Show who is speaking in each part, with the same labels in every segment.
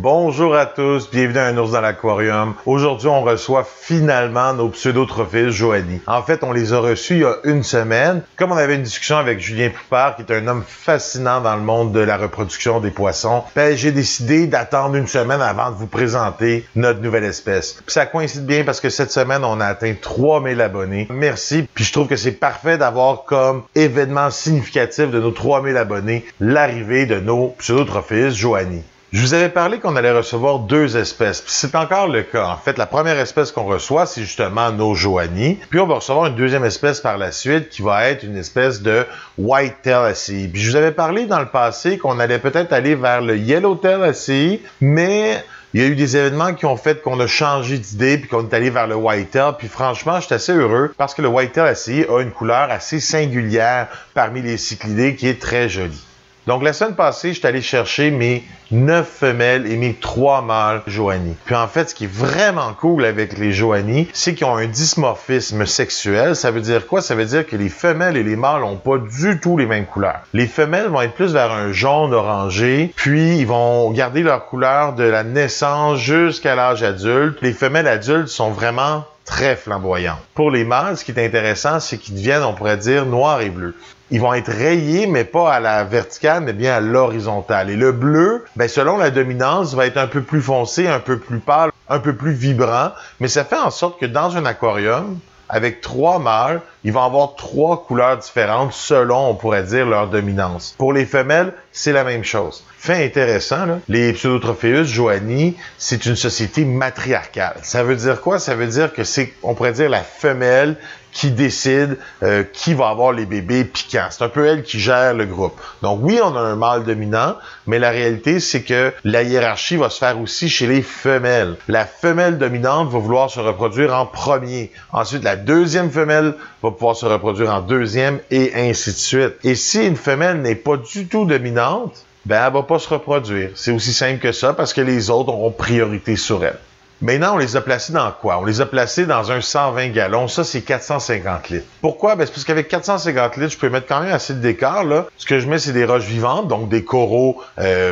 Speaker 1: Bonjour à tous, bienvenue à Un ours dans l'aquarium. Aujourd'hui, on reçoit finalement nos pseudo-trophéus Joanie. En fait, on les a reçus il y a une semaine. Comme on avait une discussion avec Julien Poupard, qui est un homme fascinant dans le monde de la reproduction des poissons, j'ai décidé d'attendre une semaine avant de vous présenter notre nouvelle espèce. Puis ça coïncide bien parce que cette semaine, on a atteint 3000 abonnés. Merci. Puis je trouve que c'est parfait d'avoir comme événement significatif de nos 3000 abonnés l'arrivée de nos pseudo-trophéus Joanie. Je vous avais parlé qu'on allait recevoir deux espèces, puis c'est encore le cas. En fait, la première espèce qu'on reçoit, c'est justement nos Joanie. Puis on va recevoir une deuxième espèce par la suite qui va être une espèce de Whitetail ACI. Puis je vous avais parlé dans le passé qu'on allait peut-être aller vers le Yellowtail ACI, mais il y a eu des événements qui ont fait qu'on a changé d'idée puis qu'on est allé vers le Whitetail. Puis franchement, je suis assez heureux parce que le Whitetail ACI a une couleur assez singulière parmi les cyclidés qui est très jolie. Donc, la semaine passée, je suis allé chercher mes 9 femelles et mes 3 mâles Joanie. Puis en fait, ce qui est vraiment cool avec les Joanie, c'est qu'ils ont un dimorphisme sexuel. Ça veut dire quoi? Ça veut dire que les femelles et les mâles n'ont pas du tout les mêmes couleurs. Les femelles vont être plus vers un jaune orangé, puis ils vont garder leur couleur de la naissance jusqu'à l'âge adulte. Les femelles adultes sont vraiment très flamboyantes. Pour les mâles, ce qui est intéressant, c'est qu'ils deviennent, on pourrait dire, noir et bleu. Ils vont être rayés, mais pas à la verticale, mais bien à l'horizontale. Et le bleu, selon la dominance, va être un peu plus foncé, un peu plus pâle, un peu plus vibrant. Mais ça fait en sorte que dans un aquarium, avec 3 mâles, ils vont avoir 3 couleurs différentes selon, on pourrait dire, leur dominance. Pour les femelles, c'est la même chose. Fait intéressant, là, les pseudo-trophéus Joanie, c'est une société matriarcale. Ça veut dire quoi? Ça veut dire que c'est, on pourrait dire, la femelle qui décide qui va avoir les bébés piquants. C'est un peu elle qui gère le groupe. Donc oui, on a un mâle dominant, mais la réalité, c'est que la hiérarchie va se faire aussi chez les femelles. La femelle dominante va vouloir se reproduire en premier. Ensuite, la deuxième femelle va pouvoir se reproduire en deuxième et ainsi de suite. Et si une femelle n'est pas du tout dominante, elle va pas se reproduire. C'est aussi simple que ça parce que les autres auront priorité sur elle. Maintenant, on les a placés dans quoi? On les a placés dans un 120 gallons. Ça, c'est 450 litres. Pourquoi? C'est parce qu'avec 450 litres, je peux mettre quand même assez de décor, là. Ce que je mets, c'est des roches vivantes, donc des coraux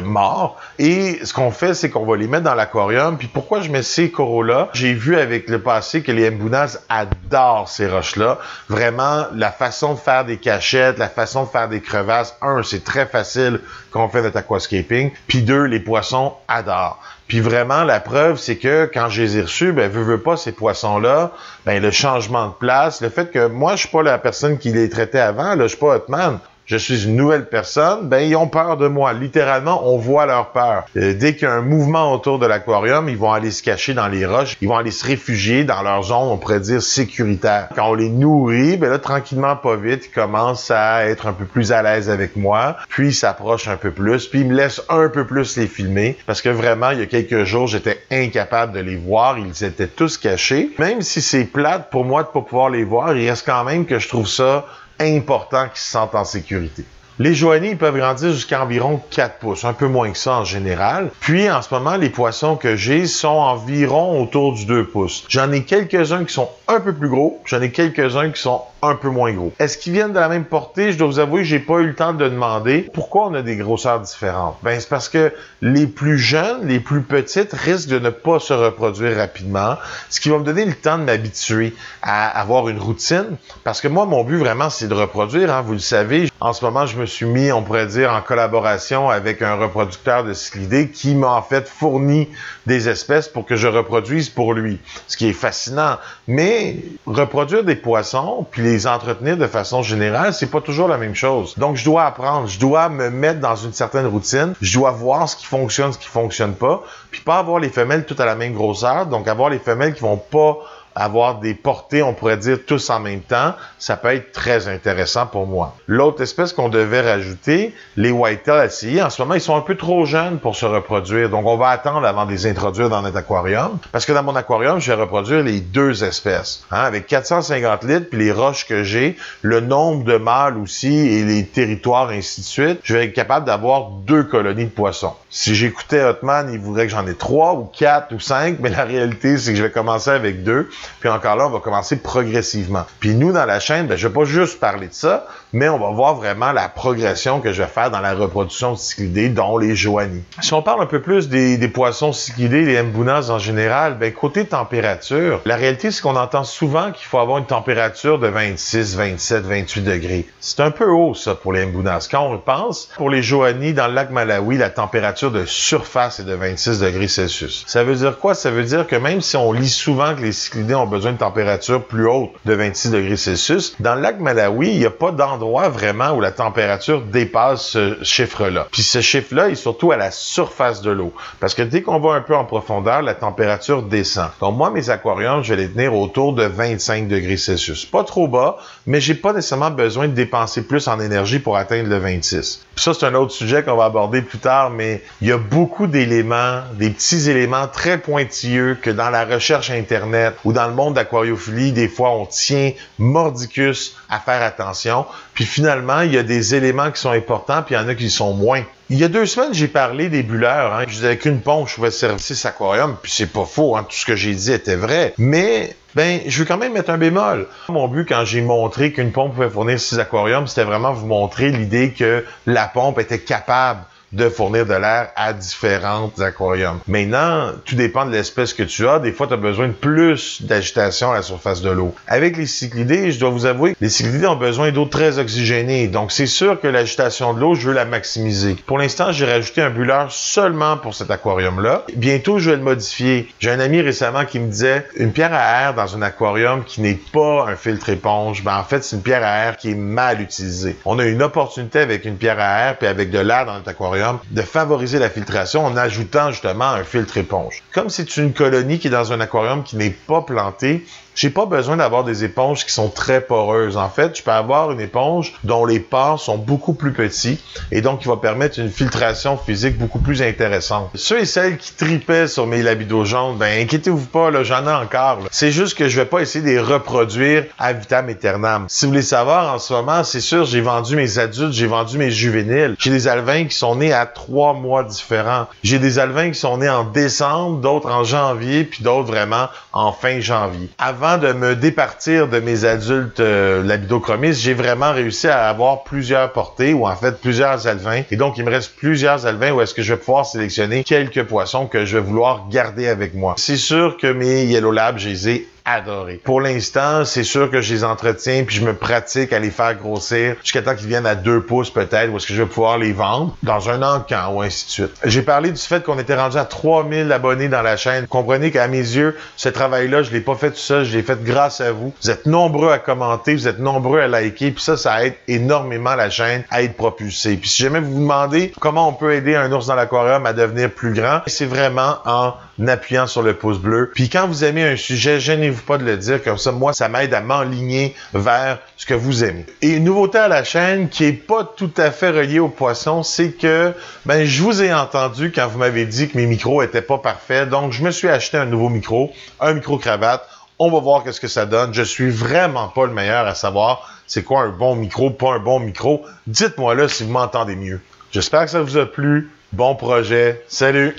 Speaker 1: morts. Et ce qu'on fait, c'est qu'on va les mettre dans l'aquarium. Puis pourquoi je mets ces coraux-là? J'ai vu avec le passé que les mbounas adorent ces roches-là. Vraiment, la façon de faire des cachettes, la façon de faire des crevasses. C'est très facile quand on fait notre aquascaping. Puis 2, les poissons adorent. Puis vraiment, la preuve, c'est que quand je les ai reçus, veux pas ces poissons-là, le changement de place, le fait que moi, je suis pas la personne qui les traitait avant, là, je suis pas Hotman. Je suis une nouvelle personne, ils ont peur de moi. Littéralement, on voit leur peur. Dès qu'il y a un mouvement autour de l'aquarium, ils vont aller se cacher dans les roches, ils vont aller se réfugier dans leur zone, on pourrait dire, sécuritaire. Quand on les nourrit, là, tranquillement, pas vite, ils commencent à être un peu plus à l'aise avec moi, puis ils s'approchent un peu plus, puis ils me laissent un peu plus les filmer, parce que vraiment, il y a quelques jours, j'étais incapable de les voir, ils étaient tous cachés. Même si c'est plate pour moi de pas pouvoir les voir, il reste quand même que je trouve ça important qu'ils se sentent en sécurité. Les Joanie, ils peuvent grandir jusqu'à environ 4 pouces, un peu moins que ça en général. Puis, en ce moment, les poissons que j'ai sont environ autour du 2 pouces. J'en ai quelques-uns qui sont un peu plus gros, j'en ai quelques-uns qui sont un peu moins gros. Est-ce qu'ils viennent de la même portée? Je dois vous avouer que j'ai pas eu le temps de demander. Pourquoi on a des grosseurs différentes? C'est parce que les plus jeunes, les plus petites risquent de ne pas se reproduire rapidement, ce qui va me donner le temps de m'habituer à avoir une routine. Parce que moi, mon but vraiment, c'est de reproduire, vous le savez. En ce moment, je me suis mis, on pourrait dire, en collaboration avec un reproducteur de cyclidés qui m'a en fait fourni des espèces pour que je reproduise pour lui. Ce qui est fascinant. Mais reproduire des poissons, puis les entretenir de façon générale, c'est pas toujours la même chose. Donc, je dois apprendre, je dois me mettre dans une certaine routine, je dois voir ce qui fonctionne, ce qui fonctionne pas, puis pas avoir les femelles toutes à la même grosseur, donc avoir les femelles qui vont pas avoir des portées, on pourrait dire, tous en même temps, ça peut être très intéressant pour moi. L'autre espèce qu'on devait rajouter, les Whitetail ACI, en ce moment, ils sont un peu trop jeunes pour se reproduire. Donc, on va attendre avant de les introduire dans notre aquarium. Parce que dans mon aquarium, je vais reproduire les deux espèces. Avec 450 litres, puis les roches que j'ai, le nombre de mâles aussi, et les territoires, ainsi de suite, je vais être capable d'avoir 2 colonies de poissons. Si j'écoutais Hotman, il voudrait que j'en ai 3 ou 4 ou 5, mais la réalité, c'est que je vais commencer avec 2. Puis encore là, on va commencer progressivement. Puis nous, dans la chaîne, je vais pas juste parler de ça, mais on va voir vraiment la progression que je vais faire dans la reproduction de cyclidés, dont les joanies. Si on parle un peu plus des poissons cyclidés, les mbounas en général, côté température, la réalité, c'est qu'on entend souvent qu'il faut avoir une température de 26, 27, 28 degrés. C'est un peu haut, ça, pour les mbounas. Quand on repense, pour les joanies, dans le lac Malawi, la température de surface est de 26 degrés Celsius. Ça veut dire quoi? Ça veut dire que même si on lit souvent que les cyclidés ont besoin de température plus haute de 26 degrés Celsius, dans le lac Malawi, il n'y a pas d'endroit vraiment où la température dépasse ce chiffre-là. Puis ce chiffre-là est surtout à la surface de l'eau. Parce que dès qu'on va un peu en profondeur, la température descend. Donc moi, mes aquariums, je vais les tenir autour de 25 degrés Celsius. Pas trop bas, mais j'ai pas nécessairement besoin de dépenser plus en énergie pour atteindre le 26. Puis ça, c'est un autre sujet qu'on va aborder plus tard, mais il y a beaucoup d'éléments, des petits éléments très pointilleux que dans la recherche Internet ou dans le monde d'aquariophilie, des fois, on tient mordicus à faire attention. Puis finalement, il y a des éléments qui sont importants, puis il y en a qui sont moins. Il y a 2 semaines, j'ai parlé des bulleurs. Je disais qu'une pompe, je pouvais servir cet aquarium, puis c'est pas faux, tout ce que j'ai dit était vrai. Mais, je veux quand même mettre un bémol. Mon but, quand j'ai montré qu'une pompe pouvait fournir 6 aquariums, c'était vraiment vous montrer l'idée que la pompe était capable de fournir de l'air à différents aquariums. Maintenant, tout dépend de l'espèce que tu as. Des fois, tu as besoin de plus d'agitation à la surface de l'eau. Avec les cyclidés, je dois vous avouer, les cyclidés ont besoin d'eau très oxygénée. Donc, c'est sûr que l'agitation de l'eau, je veux la maximiser. Pour l'instant, j'ai rajouté un bulleur seulement pour cet aquarium-là. Bientôt, je vais le modifier. J'ai un ami récemment qui me disait, une pierre à air dans un aquarium qui n'est pas un filtre éponge, en fait, c'est une pierre à air qui est mal utilisée. On a une opportunité avec une pierre à air puis avec de l'air dans notre aquarium de favoriser la filtration en ajoutant justement un filtre éponge. Comme c'est une colonie qui est dans un aquarium qui n'est pas planté, j'ai pas besoin d'avoir des éponges qui sont très poreuses. En fait, je peux avoir une éponge dont les pores sont beaucoup plus petits et donc qui va permettre une filtration physique beaucoup plus intéressante. Ceux et celles qui tripaient sur mes labidos jaunes, inquiétez-vous pas, j'en ai encore. C'est juste que je vais pas essayer de les reproduire à vitam aeternam. Si vous voulez savoir, en ce moment, c'est sûr, j'ai vendu mes adultes, j'ai vendu mes juvéniles. J'ai des alevins qui sont nés à 3 mois différents. J'ai des alevins qui sont nés en décembre, d'autres en janvier, puis d'autres vraiment en fin janvier. Avant de me départir de mes adultes labidochromis, j'ai vraiment réussi à avoir plusieurs portées, ou en fait plusieurs alevins. Et donc, il me reste plusieurs alevins où est-ce que je vais pouvoir sélectionner quelques poissons que je vais vouloir garder avec moi. C'est sûr que mes Yellow Labs, je les ai adoré. Pour l'instant, c'est sûr que je les entretiens puis je me pratique à les faire grossir jusqu'à temps qu'ils viennent à 2 pouces peut-être, où est-ce que je vais pouvoir les vendre dans un encan ou ainsi de suite. J'ai parlé du fait qu'on était rendu à 3000 abonnés dans la chaîne. Comprenez qu'à mes yeux, ce travail-là, je l'ai pas fait tout seul, je l'ai fait grâce à vous. Vous êtes nombreux à commenter, vous êtes nombreux à liker, puis ça aide énormément la chaîne à être propulsée. Puis si jamais vous vous demandez comment on peut aider un ours dans l'aquarium à devenir plus grand, c'est vraiment en appuyant sur le pouce bleu. Puis quand vous aimez un sujet, gênez-vous pas de le dire, comme ça, moi, ça m'aide à m'enligner vers ce que vous aimez. Et une nouveauté à la chaîne qui est pas tout à fait reliée aux poissons, c'est que, je vous ai entendu quand vous m'avez dit que mes micros étaient pas parfaits, donc je me suis acheté un nouveau micro, un micro-cravate. On va voir qu'est-ce que ça donne. Je suis vraiment pas le meilleur à savoir c'est quoi un bon micro, pas un bon micro. Dites-moi là si vous m'entendez mieux. J'espère que ça vous a plu. Bon projet. Salut!